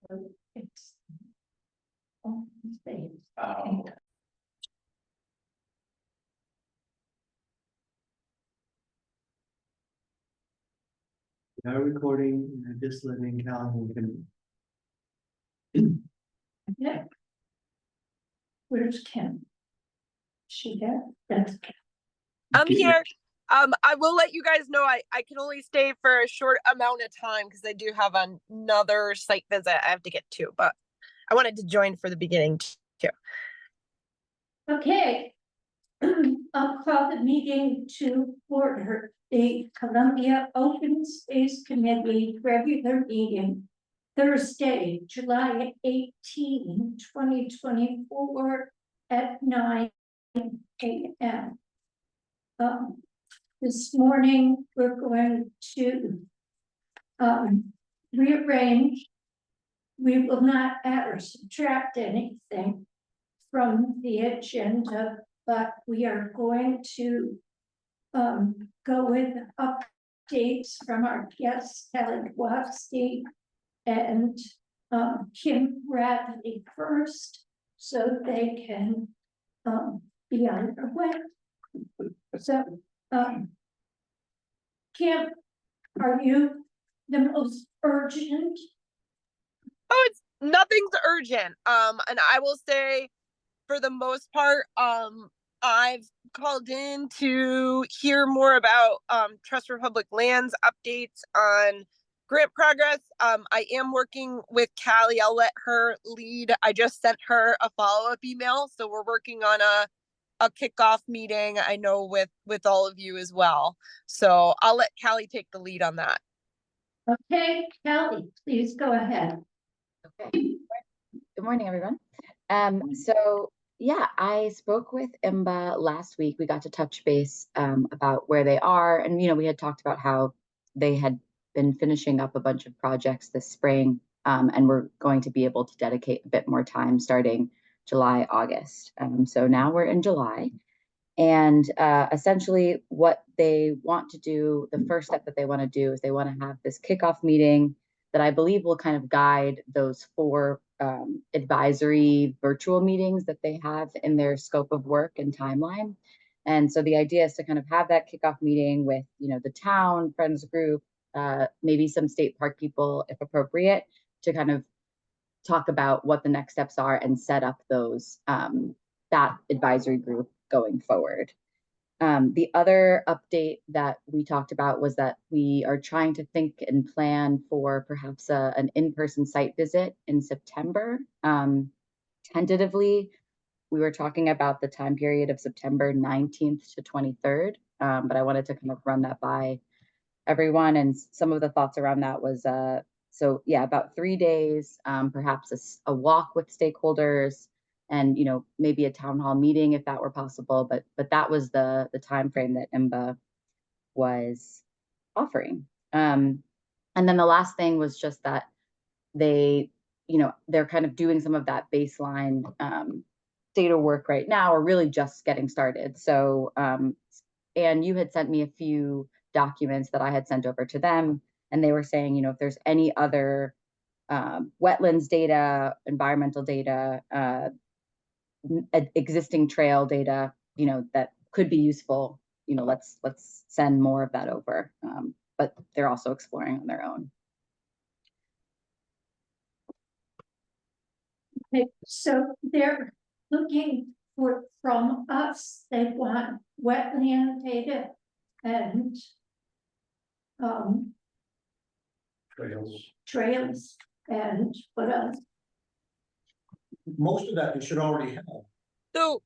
So it's on stage. Now recording, just letting Calvin Yeah. Where's Kim? She there? That's Kim. I'm here. I will let you guys know I can only stay for a short amount of time because I do have another site visit I have to get to, but I wanted to join for the beginning too. Okay. I'll call the meeting to order. The Columbia Open Space Committee regular meeting Thursday, July 18, 2024 at 9 a.m. This morning, we're going to rearrange. We will not add or subtract anything from the agenda, but we are going to go with updates from our guests, Kelly Wofsky and Kim Bradley first, so they can be on their way. So, Kim, are you the most urgent? Oh, nothing's urgent. And I will say, for the most part, I've called in to hear more about Trust Republic Lands updates on grant progress. I am working with Callie. I'll let her lead. I just sent her a follow-up email, so we're working on a kickoff meeting, I know, with all of you as well. So I'll let Callie take the lead on that. Okay, Kelly, please go ahead. Okay. Good morning, everyone. So yeah, I spoke with IMBA last week. We got to touch base about where they are, and we had talked about how they had been finishing up a bunch of projects this spring, and we're going to be able to dedicate a bit more time starting July, August. So now we're in July, and essentially what they want to do, the first step that they want to do is they want to have this kickoff meeting that I believe will kind of guide those 4 advisory virtual meetings that they have in their scope of work and timeline. And so the idea is to kind of have that kickoff meeting with, the town, friends group, maybe some state park people, if appropriate, to kind of talk about what the next steps are and set up those, that advisory group going forward. The other update that we talked about was that we are trying to think and plan for perhaps an in-person site visit in September. Tentatively, we were talking about the time period of September 19th to 23rd, but I wanted to kind of run that by everyone. And some of the thoughts around that was, so yeah, about 3 days, perhaps a walk with stakeholders, and maybe a town hall meeting if that were possible, but that was the time frame that IMBA was offering. And then the last thing was just that they're kind of doing some of that baseline data work right now, or really just getting started. So and you had sent me a few documents that I had sent over to them, and they were saying, if there's any other wetlands data, environmental data, existing trail data, that could be useful, let's send more of that over. But they're also exploring on their own. Okay, so they're looking from us, they want wetland data and trails and what else? Most of that they should already have. So,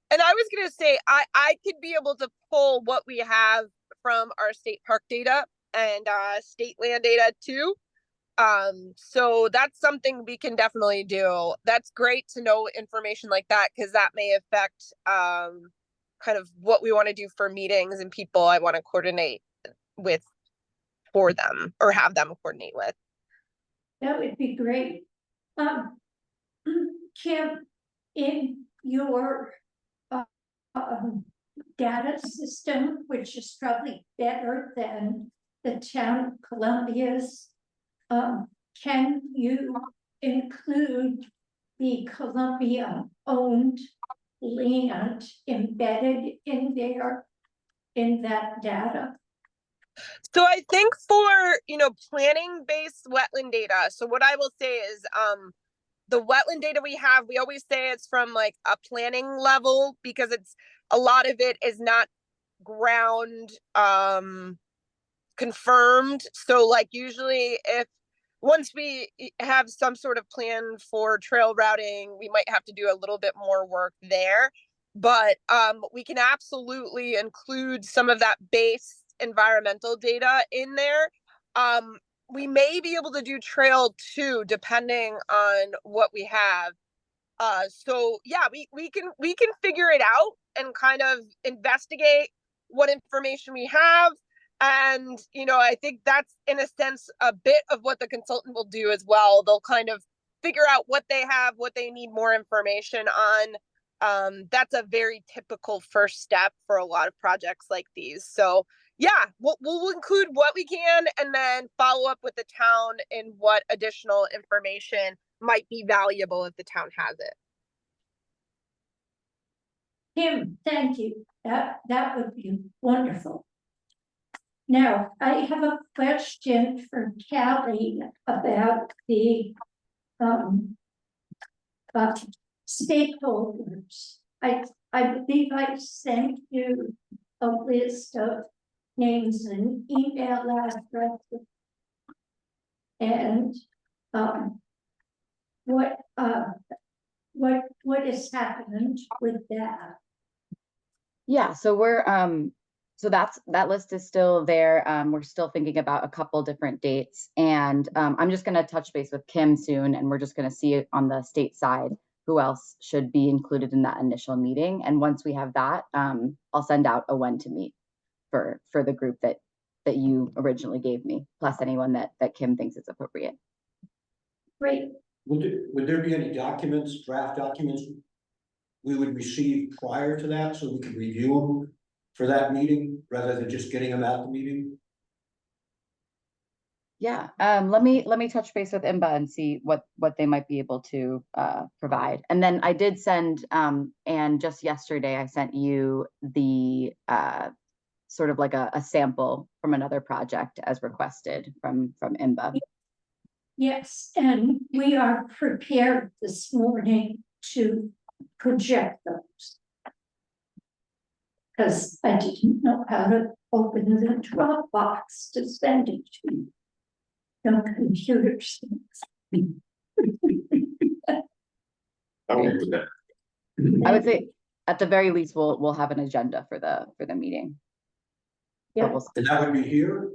and I was going to say, I could be able to pull what we have from our state park data and state land data too. So that's something we can definitely do. That's great to know information like that, because that may affect kind of what we want to do for meetings and people I want to coordinate with for them, or have them coordinate with. That would be great. Kim, in your data system, which is probably better than the town of Columbia's, can you include the Columbia-owned land embedded in there, in that data? So I think for, planning based wetland data, so what I will say is, the wetland data we have, we always say it's from like a planning level because a lot of it is not ground, confirmed. So like usually once we have some sort of plan for trail routing, we might have to do a little bit more work there. But we can absolutely include some of that base environmental data in there. We may be able to do trail too, depending on what we have. So yeah, we can figure it out and kind of investigate what information we have. And, I think that's in a sense a bit of what the consultant will do as well. They'll kind of figure out what they have, what they need more information on. That's a very typical first step for a lot of projects like these. So yeah, we'll include what we can and then follow up with the town in what additional information might be valuable if the town has it. Kim, thank you. That would be wonderful. Now, I have a question for Callie about the stakeholders. I believe I sent you a list of names and email addresses. And what has happened with that? Yeah, so we're so that list is still there. We're still thinking about a couple different dates, and I'm just going to touch base with Kim soon, and we're just going to see it on the state side who else should be included in that initial meeting. And once we have that, I'll send out a when to meet for the group that you originally gave me, plus anyone that Kim thinks is appropriate. Great. Would there be any documents, draft documents we would receive prior to that so we could review them for that meeting rather than just getting them at the meeting? Yeah, let me touch base with IMBA and see what they might be able to provide. And then I did send, and just yesterday I sent you the sort of like a sample from another project as requested from IMBA. Yes, and we are prepared this morning to project those. Because I didn't know how to open the Dropbox to send it to you. No computers. I would say at the very least we'll have an agenda for the meeting. Yeah. But we'll And that would be here?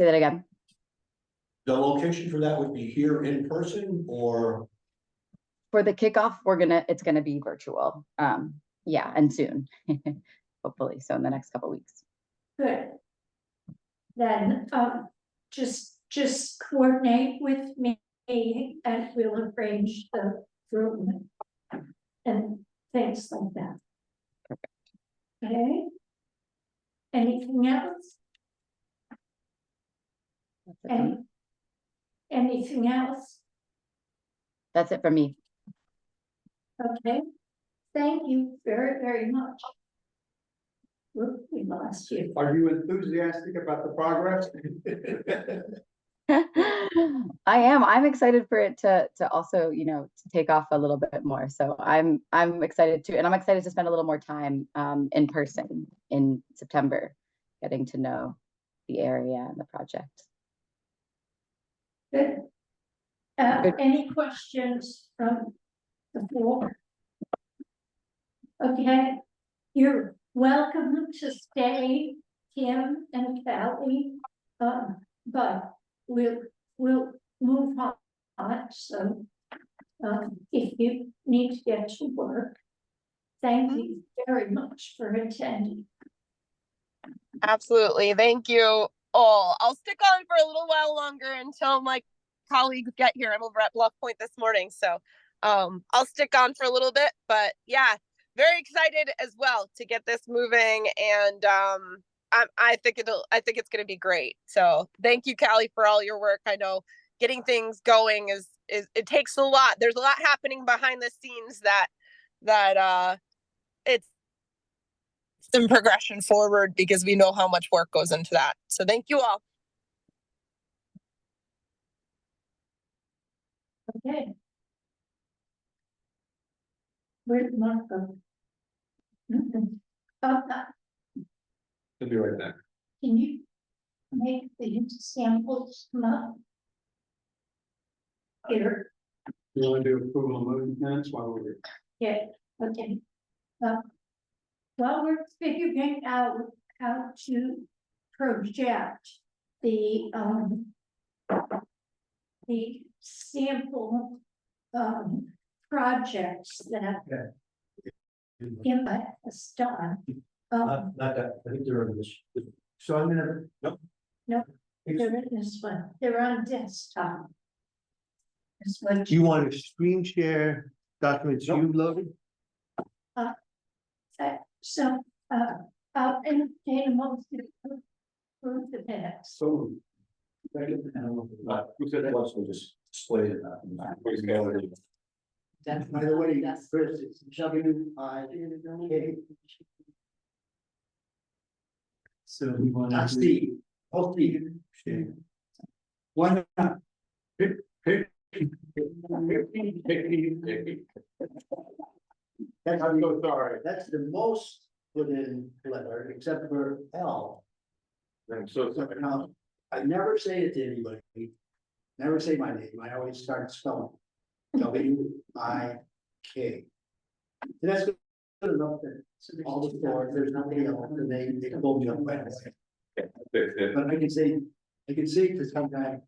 say that again. The location for that would be here in person or? For the kickoff, it's gonna be virtual. Yeah, and soon, hopefully. So in the next couple of weeks. Good. Then just coordinate with me and we'll arrange the room and things like that. Perfect. Okay. Anything else? That's it for me. Anything else? That's it for me. Okay. Thank you very, very much. Whoop, we lost you. Are you enthusiastic about the progress? I am. I'm excited for it to also, to take off a little bit more. So I'm excited too, and I'm excited to spend a little more time in person in September, getting to know the area and the project. Good. Good. Any questions from the floor? Okay, you're welcome to stay, Kim and Callie, but we'll move on. So if you need to get to work, thank you very much for attending. Absolutely. Thank you all. I'll stick on for a little while longer until my colleagues get here. I'm over at Bluff Point this morning. So I'll stick on for a little bit, but yeah, very excited as well to get this moving. And I think it's going to be great. So thank you, Callie, for all your work. I know getting things going is it takes a lot. There's a lot happening behind the scenes that it's some progression forward because we know how much work goes into that. So thank you all. Okay. Where's Marco? He'll be right back. Can you make the samples come up? Here, You want to do approval of motion minutes while we're here? yeah, okay. While we're figuring out how to project the sample projects that Emma has done. Not that, I think they're on this. So I'm gonna, No, they're in this one, they're on desktop. This one, do you want to screen share documents you loaded? so, I'll entertain a motion to approve the minutes. So. Who said that wants to just display it? By the way, Chris, it's WIK. So we want to. Steve. Oh, Steve. Share. Why not? I'm so sorry. That's the most put in letter, except for L. I'm so sorry. Now, I never say it to anybody, never say my name, I always start spelling. WIK. And that's good enough that all the floor, there's nothing else, and they pull me up right away. But I can say for sometimes.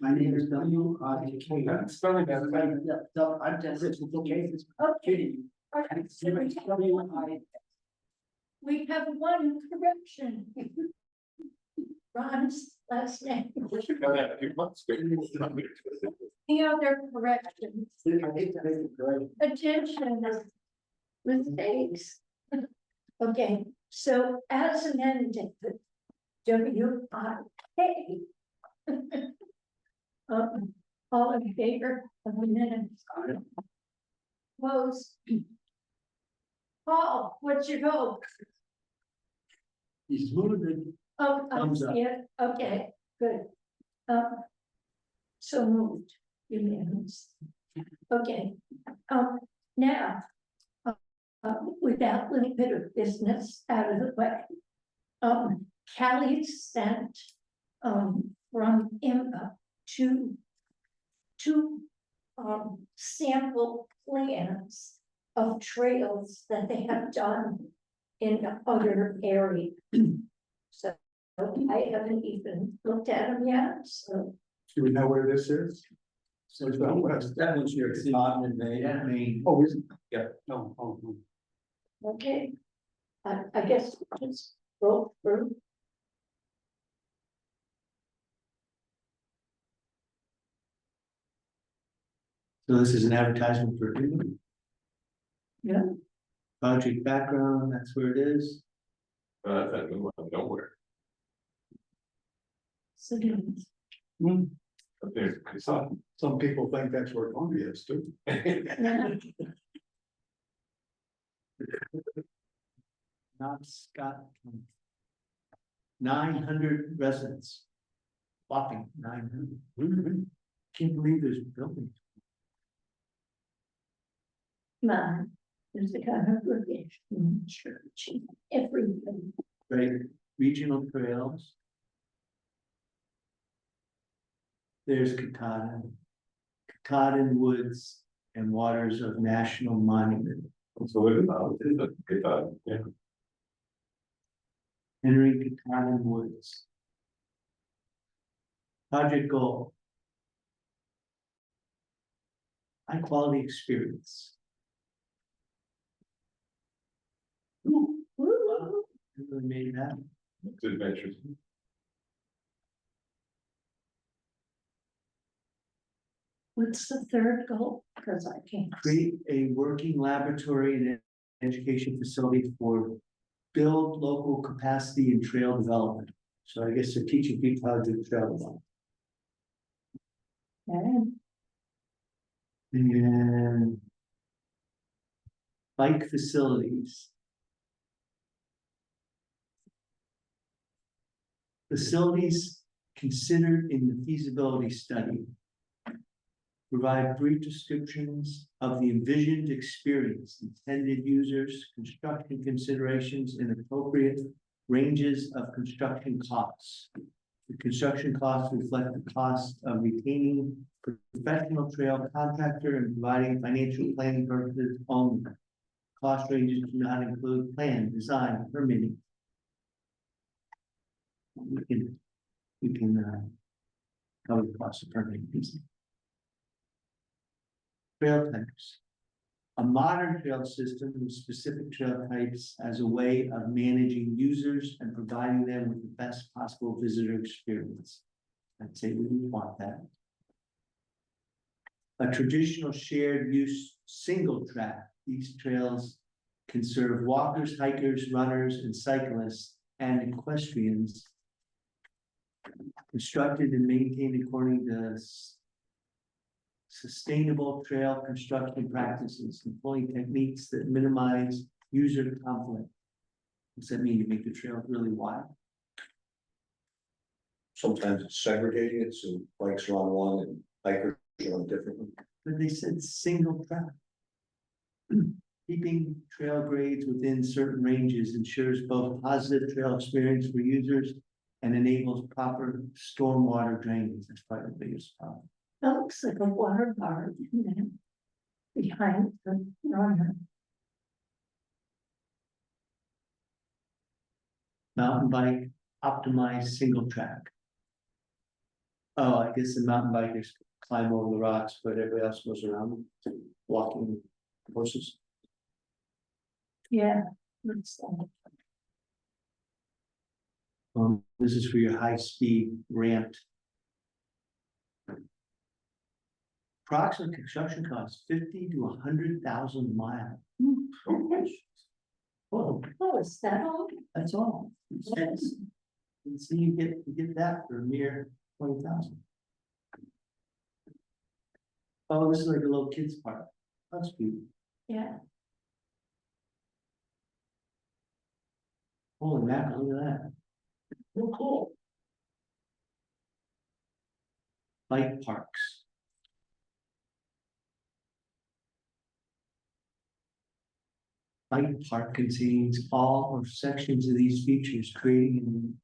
My name is WIK. Spelling that. No, I'm just, it's okay, it's kidding. We have one correction. Ron's last name, the other corrections, attention, mistakes. Okay, so as amended, WIK. All in favor of the minutes? Close. Paul, what's your vote? He's moving. Oh, I Thumbs up. see it, okay, good. So moved, unanimous. Okay, now, with that little bit of business out of the way. Callie sent, from Emma two sample plans of trails that they have done in other areas. So I haven't even looked at them yet, so. Do we know where this is? So it's not west. That one's here, it's not in Maine. Oh, is it? Yeah. No, Okay. I guess we'll just go through. So this is an advertisement for. Yeah. Project background, that's where it is. That's nowhere. So, Some people think that's where Columbia is too. yeah, Not Scott. 900 residents. Whopping 900. Can't believe there's buildings. man, there's a congregation, church, everything. Right, regional trails. There's Katahdin Woods and Waters of National Monument. So it is, yeah. Henry Katahdin Woods. Project goal. High quality experience. Woo. Really made that. It's adventures. What's the third goal? Because I can't. Create a working laboratory and education facility for build local capacity and trail development. So I guess they're teaching people how to do trail development. And And bike facilities. Facilities considered in the feasibility study provide brief descriptions of the envisioned experience, intended users, construction considerations, and appropriate ranges of construction costs. The construction costs reflect the cost of retaining professional trail contractor and providing financial planning purposes only. Cost ranges do not include plan, design, permitting. We can cover the cost of permitting these. Trail types. A modern trail system with specific trail types as a way of managing users and providing them with the best possible visitor experience. I'd say we would want that. A traditional shared use single track. These trails can serve walkers, hikers, runners, and cyclists and equestrians. Constructed and maintained according to sustainable trail construction practices, employing techniques that minimize user conflict. Does that mean you make the trail really wide? Sometimes it's segregating it, so bikes are on one and bikers are on a different one. But they said single track. Keeping trail grades within certain ranges ensures both positive trail experience for users and enables proper stormwater drainage. That's probably the biggest problem. that looks like a water bar, isn't it? Behind the runner. Mountain bike, optimized single track. Oh, I guess the mountain bikers climb over the rocks, but everybody else goes around them, walking horses. Yeah. Looks like. This is for your high-speed ramped. Approximate construction costs 50 to 100,000 miles. Whoa, Oh, is that all? that's all. Yes. And so you get that for a mere 20,000. Oh, this is like a little kid's park. That's cute. Yeah. Holy mackerel, look at that. Oh, cool. Bike parks. Bike park contains all or sections of these features, creating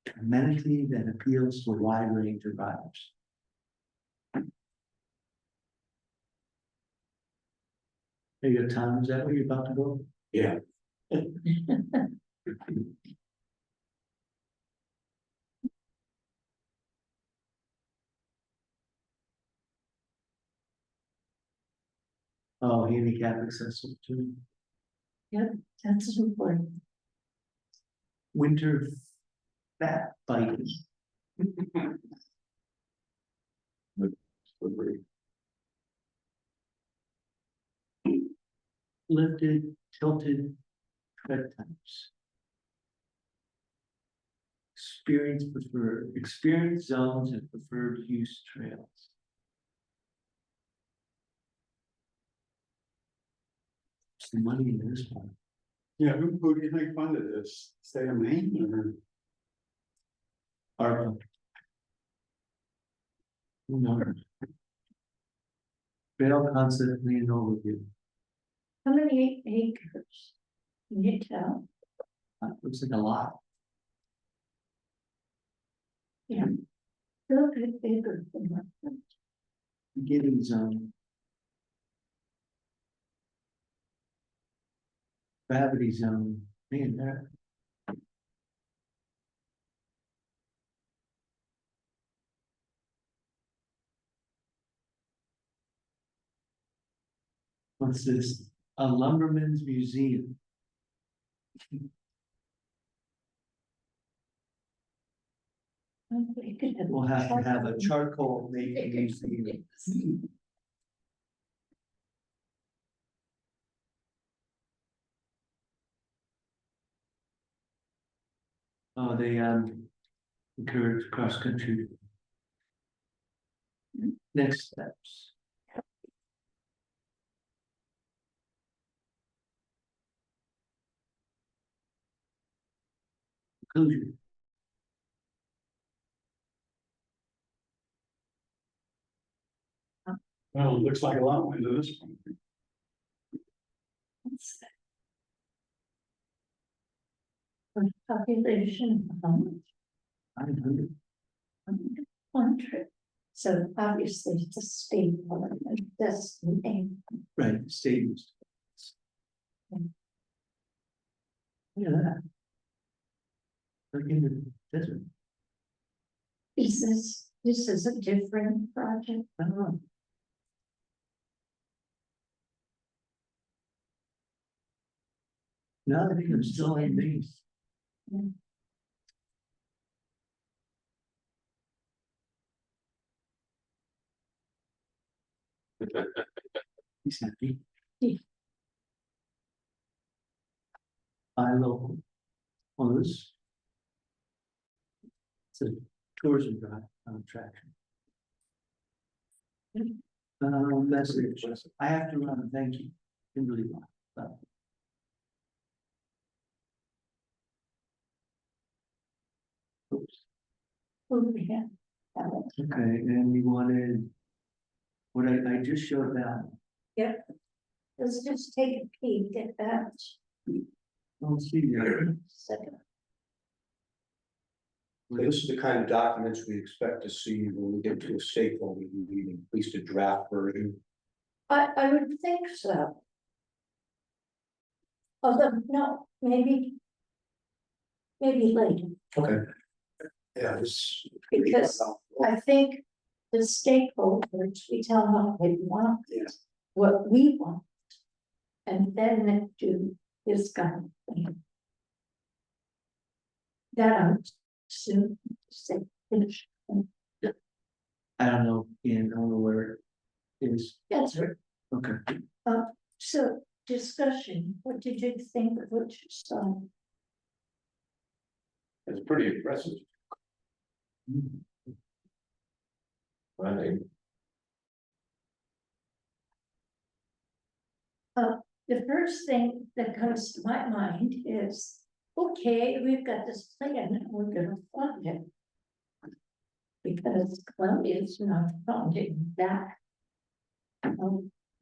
an amenity that appeals to a wide range of riders. There you go, Tom, is that where you're about to go? Yeah. Oh, handicap accessible too. That's important. Winter fat biking. Lifted, tilted tread types. Experience zones and preferred use trails. What's the money in this one? Yeah, who do you think funded this? State of Maine or? ARPA. Who knows? Trail concept plan overview. How many acres? Can you tell? That looks like a lot. Yeah. Look at bigger than that. Beginning zone. Gravity zone, man, there. What's this? A lumberman's museum. We'll have to have a charcoal making museum. Oh, they encourage cross country. Next steps. Conclusion. Well, it looks like a lot went into this one. Population of 500. 100. So obviously it's a state government, that's the aim. Right, statements. Look at that. Like in the desert. This is a different project. I don't know. No, I think I'm still in these. He's happy. Yeah. Buy local. On this. It's a tourism drive attraction. Message. I have to run. Thank you. Kimberly. Bye. Oops. Who we have. Okay, and you wanted. What I just showed that. Yep. Let's just take a peek at that Don't see the second. This is the kind of documents we expect to see when we get to a stakeholder meeting, at least a draft version. I would think so. Although, no, maybe later, Okay. Yeah, this. because I think the stakeholders, we tell them what they want, Yes. what we want. And then they do this kind of thing. That I'm soon say finish. I don't know, Ian, I don't know where it is. That's right. Okay. So discussion, what did you think of what you saw? It's pretty impressive. I think. The first thing that comes to my mind is, okay, we've got this plan and we're gonna fund it. Because Columbia is not funding that.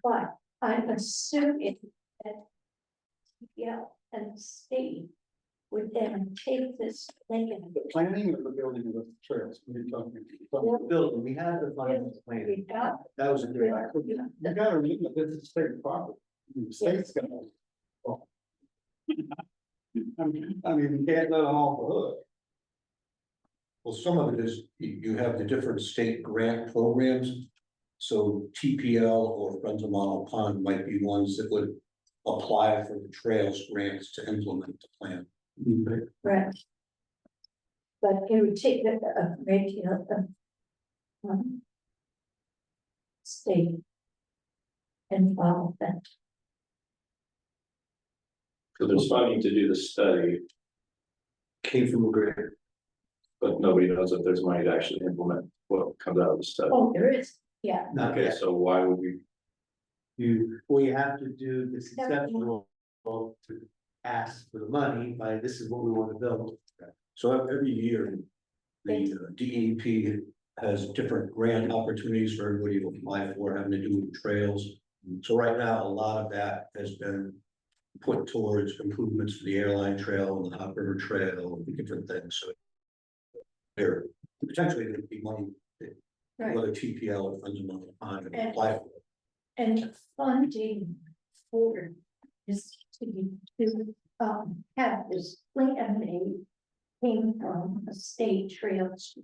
But I'm assuming that. Yeah, and the state would then take this plan. The planning of the building of the trails, what are you talking about? Building, we have the final plan. We got. That was a great. You gotta read that this is state property. The state's gonna. Oh. I mean, you can't let them off the hook. Well, some of it is, you have the different state grant programs. So TPL or Friends of Monmouth Pond might be ones that would apply for the trails grants to implement the plan. Right. But it would take a great deal of. State. Involvement. So there's funding to do the study, Came from a grant. but nobody knows if there's money to actually implement what comes out of the study. Oh, there is, yeah. Not Okay, yet. so why would we, You have to do this conceptual to ask for the money by this is what we want to build. So every year, the DEP has different grant opportunities for everybody to apply for, having to do with trails. So right now, a lot of that has been put towards improvements for the airline trail and the Hop River Trail, and different things, so. There, potentially there'd be money, Right. whether TPL or Friends of Monmouth Pond can apply for it. And the funding for this to have this plan made came from a state trails.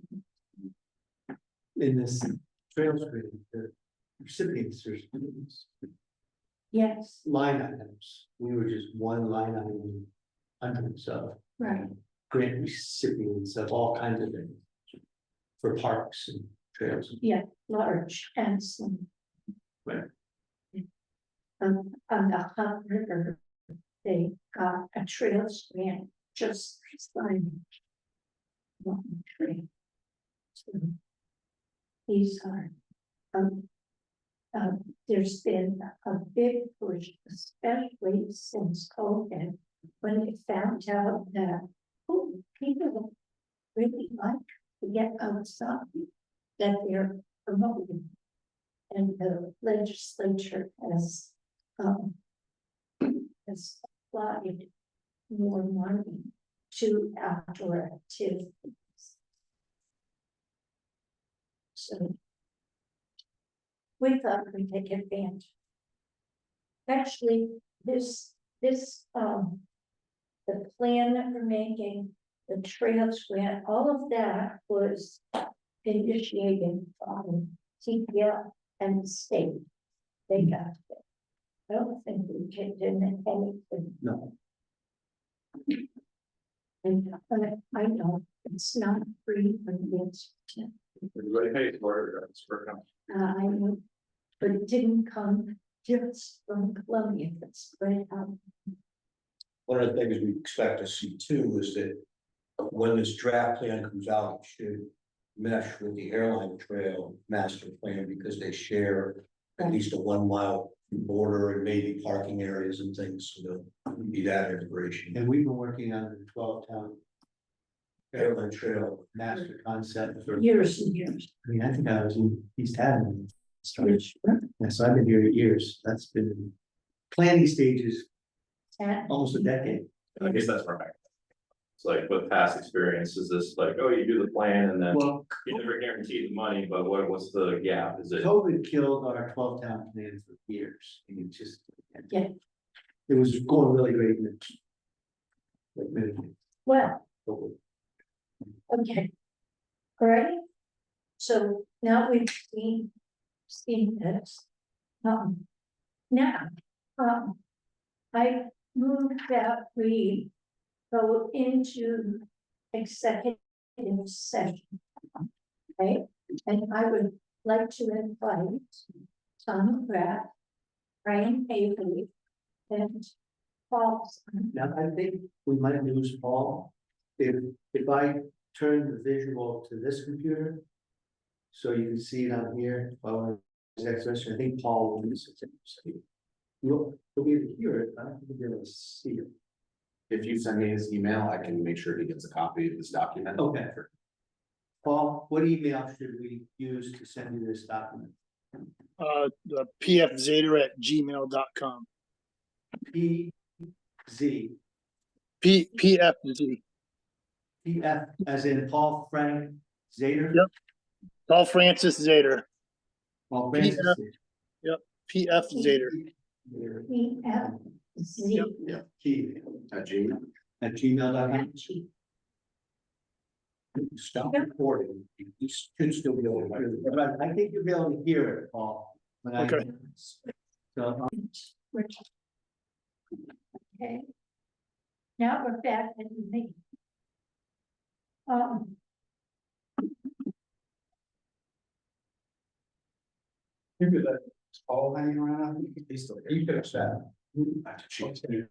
In this trails grid, the recipients, there's Yes, line items. We were just one line item. Hundreds of right. grant recipients of all kinds of things. For parks and trails. Large and some. Right. On the Hot River, they got a trails grant just signed. One tree. So these are there's been a big push, especially since COVID, when they found out that, oh, people really like to get outside, that they're promoting. And the legislature has applied more money to outdoor activities. So we thought we'd take advantage. Actually, the plan that we're making, the trails grant, all of that was initiated from TPL and the state. They got it. I don't think we can do anything. No. And I know it's not free, but it's, Everybody pays for it, it's for them. I know, but it didn't come just from Columbia, it's spread out. One of the things we expect to see too is that when this draft plan comes out, it should mesh with the airline trail master plan because they share at least a 1 mile border and maybe parking areas and things, so there'll be that integration. And we've been working on the 12-town Airline trail, master concept for, Years and years. I mean, I think I was in East Haddon. Started, and so I've been here years, that's been in planning stages, And almost a decade. I guess that's where it's like with past experience, is this like, oh, you do the plan and then Well, you never guarantee the money, but what's the gap? Is it? COVID killed our 12-town plan for years, and it just. Yeah. It was going really great. and it- Like, many things. well, COVID. okay. All right. So now we've seen this. Now, I move that we go into executive session. Okay, and I would like to invite Tom Pratt, Brian Haley, and Paul. Now, I think we might lose Paul. If I turn the visual to this computer. So you can see it on here, while it's expression, I think Paul will use it. You'll be able to hear it, I don't think you'll be able to see it. If you send me his email, I can make sure he gets a copy of this document. Okay. Paul, what email should we use to send you this document? The pfzader@gmail.com. PZ, PFZ. PF, as in Paul Frank Zader? Yep. Paul Francis Zader. Paul Francis. PF Zader. PFZ. Key At Gmail. at gmail.com. stop recording, you should still be able to hear it. But I think you'll be able to hear it, Paul. when I- Okay. So, Okay. Now we're back in the meeting. Maybe that's all hanging around. He's still here. You could have said. I have to change it.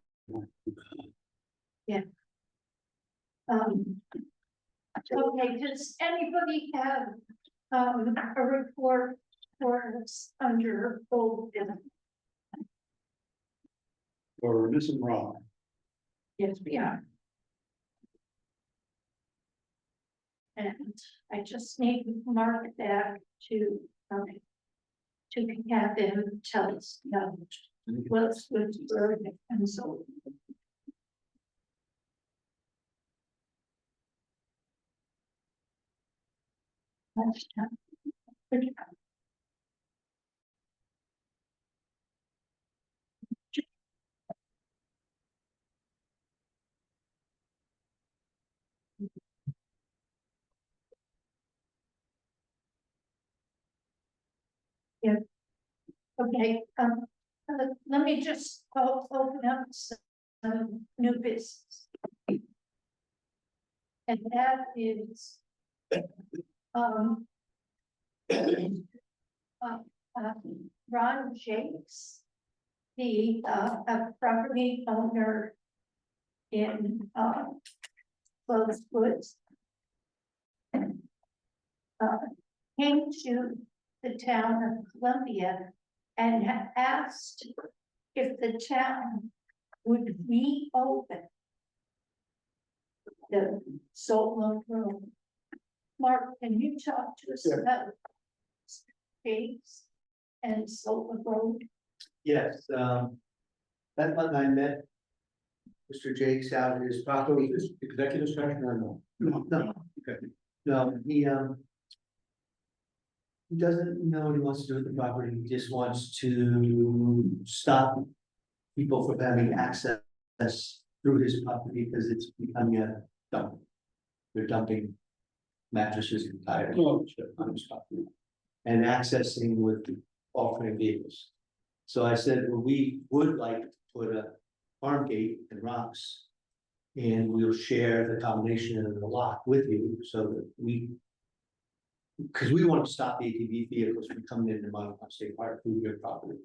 Okay, does anybody have, a report for us under old business? Or missing Rob. Yes, we are. And I just need Mark back to have him tell us, what's with Bird and so. That's done. Yeah. Okay, let me just open up some new business. And that is, Ron Jakes, the, a property owner in, Close Woods. Came to the town of Columbia and asked if the town would reopen the Solo Road. Mark, can you talk to us about Gates and Solo Road? Yes, that month I met Mr. Jakes out at his property. This executive session or no? No, okay. No, he doesn't know what he wants to do with the property. He just wants to stop people from having access through his property because it's becoming a dump. They're dumping mattresses and tires on his property and accessing with off-road vehicles. So I said, well, we would like to put a farm gate and rocks. And we'll share the combination of the lot with you so that we. Because we want to stop ATV vehicles from coming into Montauk State Park through your property.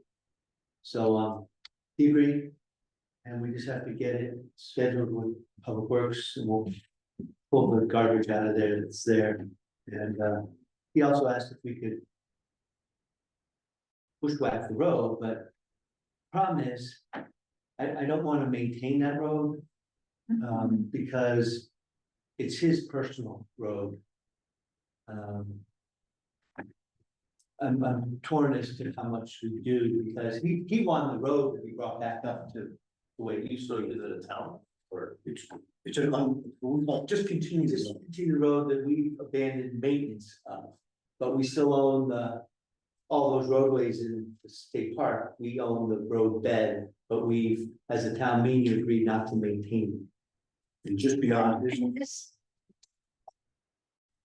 So, he agreed. And we just have to get it scheduled with Public Works and we'll pull the garbage out of there that's there. And, he also asked if we could bushwhack the road, but problem is, I don't want to maintain that road. Because it's his personal road. I'm torn as to how much we do, because he wanted the road to be brought back up to the way it used to be. Is it a town? Or It's an, just continue just this. continue the road that we abandoned maintenance of, but we still own all those roadways in the state park. We own the road bed, but we've, as a town meeting, agreed not to maintain it. And just beyond this, And this,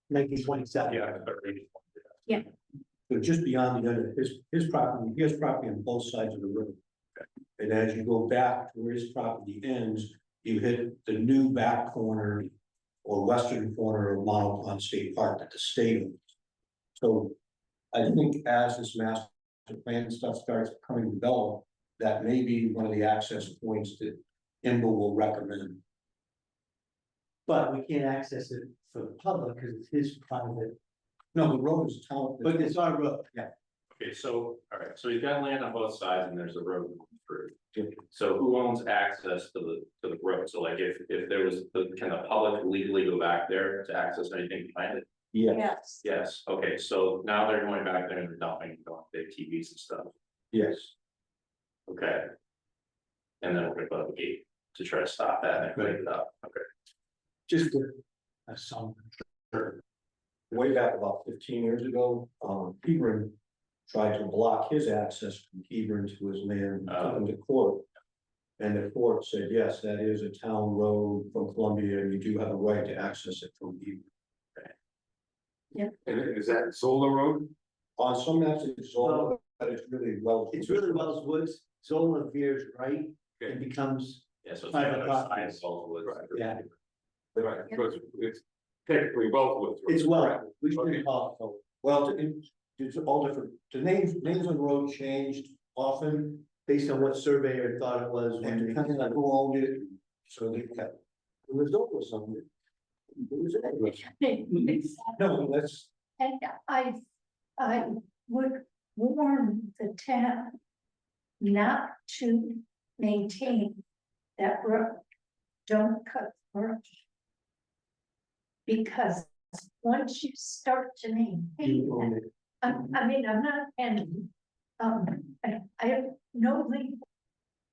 1927. Yeah. but just beyond the other, his property, he has property on both sides of the road. And as you go back to where his property ends, you hit the new back corner or western corner of Montauk State Park that the state owns. So I think as this master plan stuff starts coming to develop, that may be one of the access points that IMBA will recommend. But we can't access it for the public because it's his private, No, the road is town. but it's our road, yeah. Okay, so, all right, so he's got land on both sides and there's a road going through. So who owns access to the road? So like if there was, can the public legally go back there to access anything behind it? Yes, yes, Yes, okay, so now they're going back there and they're dumping, going big TVs and stuff, yes. okay? And then we're gonna put up a gate to try to stop that and clean it up, okay? Just a song. Way back about 15 years ago, Hebron tried to block his access from Hebron to his land, took him to court. And the court said, yes, that is a town road from Columbia, and you do have a right to access it from Hebron. And is that Zola Road? On some maps, it's all, but it's really well. It's really Wells Woods, Zola veers right and becomes, Yeah, so it's Private the other property. side of Saltwood. Right. yeah, Right, so it's technically both. it's well, we should call it. So Well, it's all different, the names on the road changed often, based on what surveyor thought it was and when they. depending on who owned it, so they kept. The result was something. It was No, that's, and I would warn the town not to maintain that road. Don't cut the brush. Because once you start to maintain You own it, it. I mean, I'm not, and, I have no legal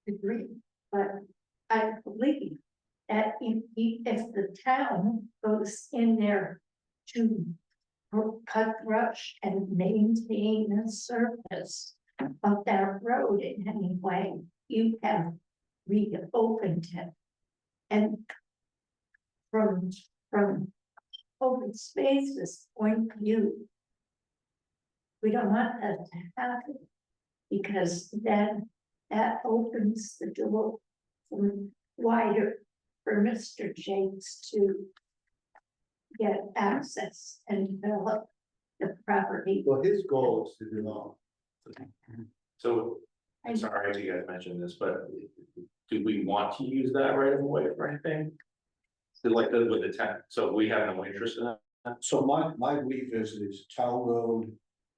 degree, but I believe that if the town goes in there to cut brush and maintain the surface of that road in any way, you have reopened it. And from open spaces point of view, we don't want that to happen, because then that opens the door wider for Mr. Jakes to get access and develop the property. Well, his goal is to do all. So, I'm sorry if you guys mentioned this, but do we want to use that right of way for anything? So like with the town, so we have no interest in that? so my belief is town road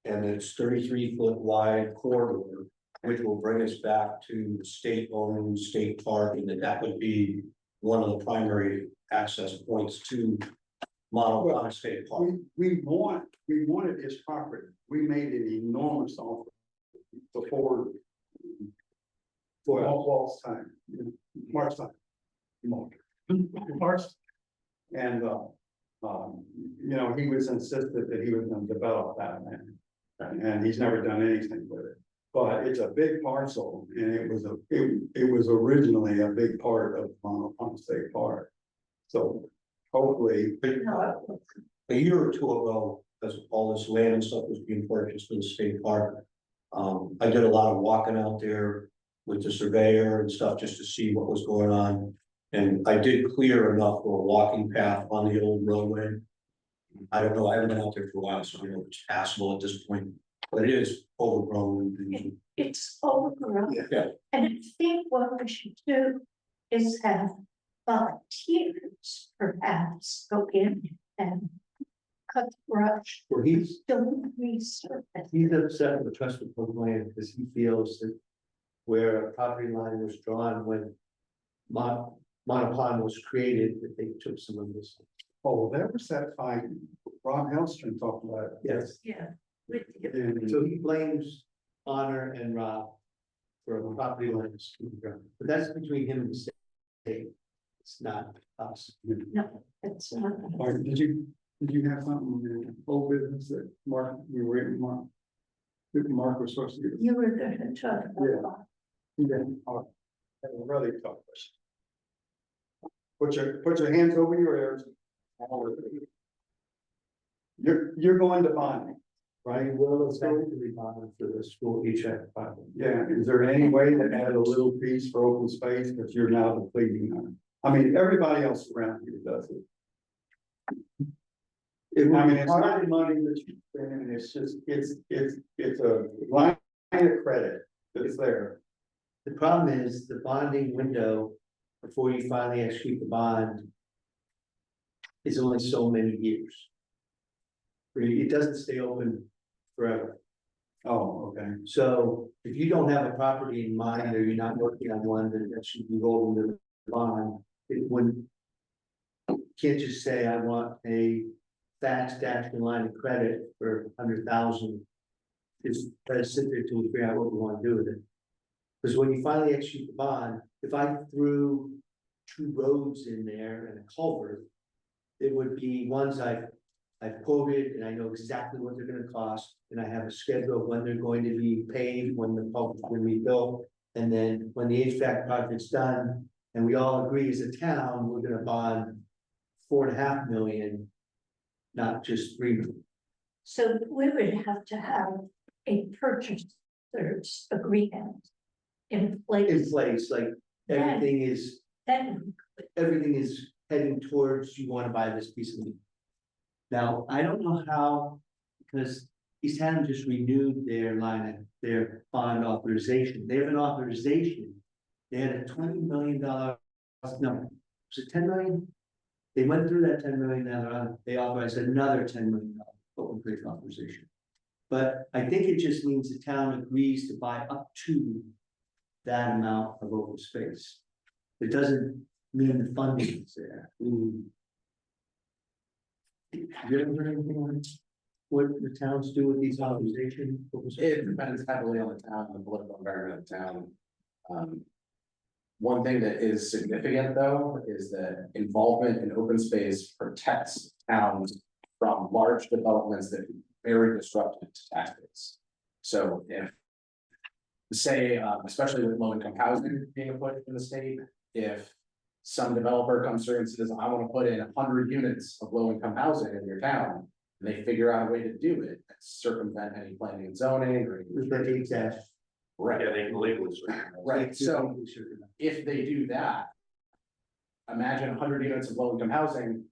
And it's 33 foot wide corridor, which will bring us back to the state-owned state park, and that would be one of the primary access points to Montalban State Park. We wanted his property. We made an enormous offer before. For Walt's time, Mark's time. Mark's. And, you know, he was insistent that he was gonna develop that land. And he's never done anything with it. But it's a big parcel and it was originally a big part of Montalban State Park. So hopefully, A year or two ago, as all this land and stuff was being purchased for the state park. I did a lot of walking out there with the surveyor and stuff just to see what was going on. And I did clear enough for a walking path on the old roadway. I don't know, I haven't been out there for a while, so I don't know if it's passable at this point, but it is overgrown. It's overgrown. Yeah. And I think what we should do is have volunteers perhaps go in and cut the brush, Well, he's resurface. upset with trust with public land because he feels that where a property line was drawn when Montalban was created, that they took some of this. oh, there was that fight, Rob Hellstrom talked about it. Yes. Yeah. With you. And So he blames Honor and Rob for a property line dispute, but that's between him and the state. It's not us. No, it's not. or did you have something in the old business that Mark, you were waiting, Mark? That Mark was supposed to do. You were gonna talk Yeah. about. Yeah, all right. Have a really tough question. Put your hands over your ears. You're going to bonding. Brian Will is going to be bonded for the school HVAC project. Yeah, is there any way to add a little piece for open space, because you're now depleting them? I mean, everybody else around here does it. I mean, it's not money that you spend, and it's just, it's a line of credit that's there. The problem is the bonding window before you finally execute the bond is only so many years. It doesn't stay open forever. Oh, okay. So if you don't have a property in mind or you're not working on one that should be rolled into the bond, it wouldn't. Can't just say, I want a fast action line of credit for 100,000. Just try to sit there till we figure out what we want to do with it. Because when you finally execute the bond, if I threw 2 roads in there and a culvert, it would be ones I've quoted and I know exactly what they're gonna cost, and I have a schedule of when they're going to be paved, when the culvert's gonna be built. And then when the HVAC project's done, and we all agree as a town, we're gonna bond 4.5 million, not just 3 million. So we would have to have a purchaser's agreement in In place. place, like everything is Then heading towards, you wanna buy this piece of land. Now, I don't know how, because East Hampton just renewed their bond authorization. They have an authorization. They had a $20 million, no, was it 10 million? They went through that 10 million, now they authorized another $10 million open space authorization. But I think it just means the town agrees to buy up to that amount of open space. It doesn't mean the funding is there. Have you ever heard anything on what the towns do with these authorizations? It depends heavily on the town, and the political environment of the town. One thing that is significant though, is that involvement in open space protects towns from large developments that are very disruptive to tax base. So if, say, especially with low income housing being a push in the state, if some developer comes through and says, I want to put in 100 units of low income housing in your town, and they figure out a way to do it, circumvent any planning and zoning or. With the HX. Right. Yeah, they can legally. Right, so if they do that. Imagine 100 units of low income housing,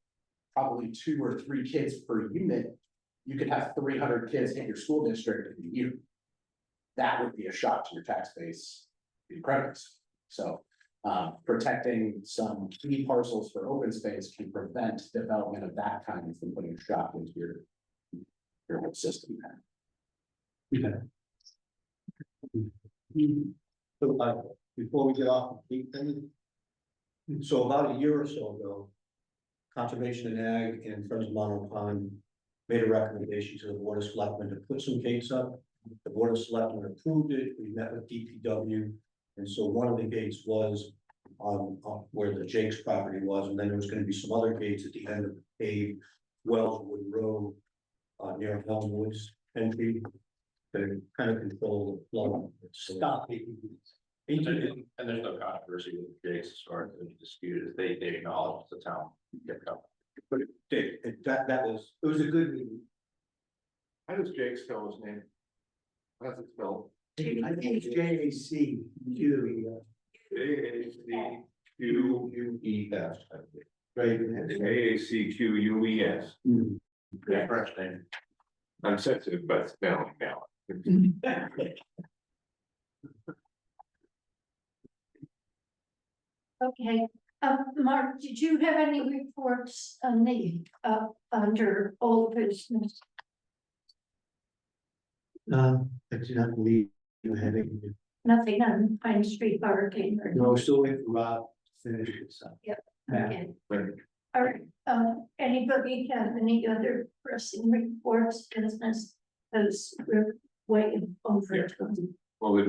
probably 2 or 3 kids per unit. You could have 300 kids in your school district in a year. That would be a shock to your tax base incredibly. So protecting some key parcels for open space can prevent development of that kind from putting a shock into your whole system. Yeah. So, before we get off, so about a year or so ago. Conservation and Ag and Friends of Monroe Pond made a recommendation to the Board of Selectmen to put some gates up. The Board of Selectmen approved it, we met with DPW, and so one of the gates was on where the Jake's property was, and then there was gonna be some other gates at the end of the paved Wellswood Road near Elmwoods entry to kind of control the flow. Stop it. And there's no controversy with the Jake's as far as any dispute, is they acknowledge the town kept up. But that was, It was a good meeting. How does Jake spell his name? How's it spelled? I think it's JAC. JACQUES. Right. JACQUES. Yeah, French name. I'm sensitive about spelling now. Okay, Mark, did you have any reports on the, under old business? I do not believe you had any. Nothing on Pine Street parking or? No, still waiting for Rob to finish this up. Okay. All right, anybody have any other pressing reports, business, because we're way over Yeah. time. Well,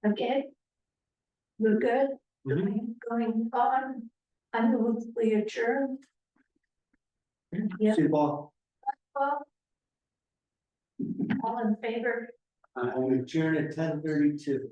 Okay? We're good? Mhm. Going on, I move we adjourn. Yeah, See you, Paul. all in favor? I'm adjourned at 10:32.